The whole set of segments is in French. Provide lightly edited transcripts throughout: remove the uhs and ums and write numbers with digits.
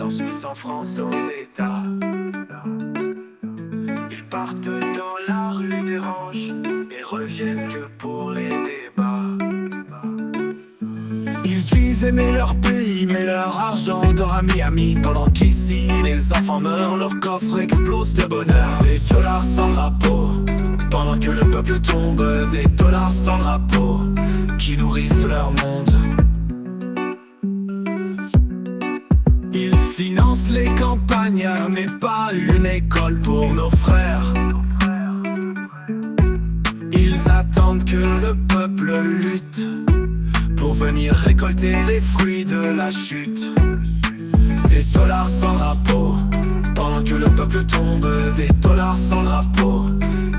en Suisse, en France, aux États. Ils partent dans la rue des Ranches et reviennent que pour les débats. Ils disent aimer leur pays, mais leur argent dort à Miami. Pendant qu'ici les enfants meurent, leur coffre explose de bonheur. Des dollars sans drapeau, pendant que le peuple tombe. Des dollars sans drapeau, qui nourrissent leur monde. Ils financent les campagnes, mais pas une école pour nos frères. Ils attendent que le peuple lutte pour venir récolter les fruits de la chute. Des dollars sans drapeau, pendant que le peuple tombe. Des dollars sans drapeau,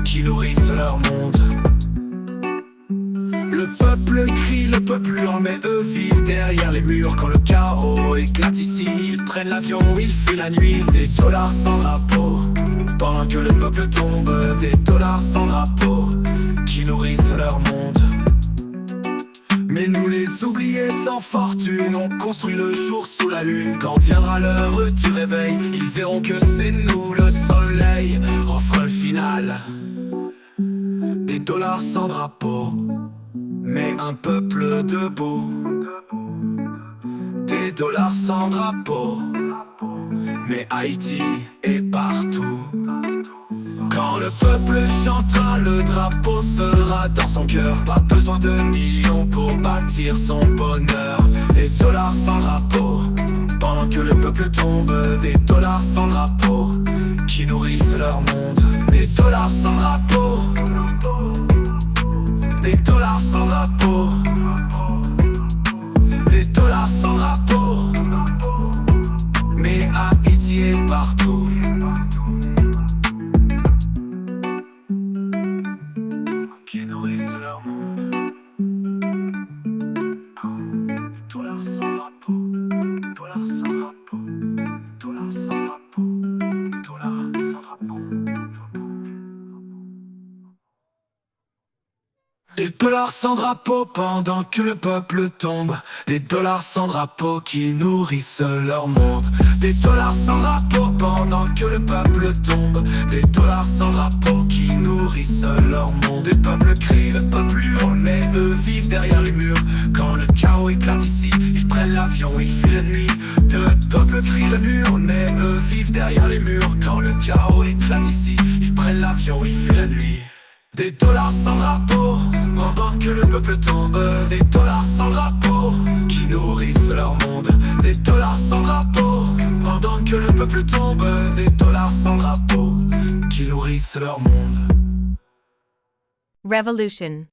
qui nourrissent leur monde. Le peuple crie, le peuple hurle, mais eux vivent derrière les murs. Quand le chaos éclate ici, ils prennent l'avion, ils fuient la nuit. Des dollars sans drapeau, pendant que le peuple tombe. Des dollars sans drapeau, qui nourrissent leur monde. Mais nous les oubliés sans fortune, on construit le jour sous la lune. Quand viendra l'heure du réveil, ils verront que c'est nous le soleil. Refrain final. Des dollars sans drapeau, mais un peuple debout. Des dollars sans drapeau, mais Haïti est partout. Quand le peuple chantera, le drapeau sera dans son cœur. Pas besoin de millions pour bâtir son bonheur. Des dollars sans drapeau, pendant que le peuple tombe. Des dollars sans drapeau, qui nourrissent leur monde. Des dollars sans drapeau, des dollars sans drapeau, des dollars sans drapeau, mais Haïti est partout. Qui nourrissent leur monde. Dollars sans drapeau, dollars sans drapeau, dollars sans drapeau, dollars sans drapeau. Des dollars sans drapeau pendant que le peuple tombe. Des dollars sans drapeau qui nourrissent leur monde. Des dollars sans drapeau pendant que le peuple tombe. Des dollars sans drapeau qui nourrissent leur monde. Des peuples crient, le peuple hurle, mais eux vivent derrière les murs. Quand le chaos éclate ici, ils prennent l'avion, ils fuient la nuit. Deux peuples crient, le mur, mais eux vivent derrière les murs. Quand le chaos éclate ici, ils prennent l'avion, ils fuient la nuit. Des dollars sans drapeau, pendant que le peuple tombe. Des dollars sans drapeau, qui nourrissent leur monde. Des dollars sans drapeau, pendant que le peuple tombe. Des dollars sans drapeau, qui nourrissent leur monde. Revolution.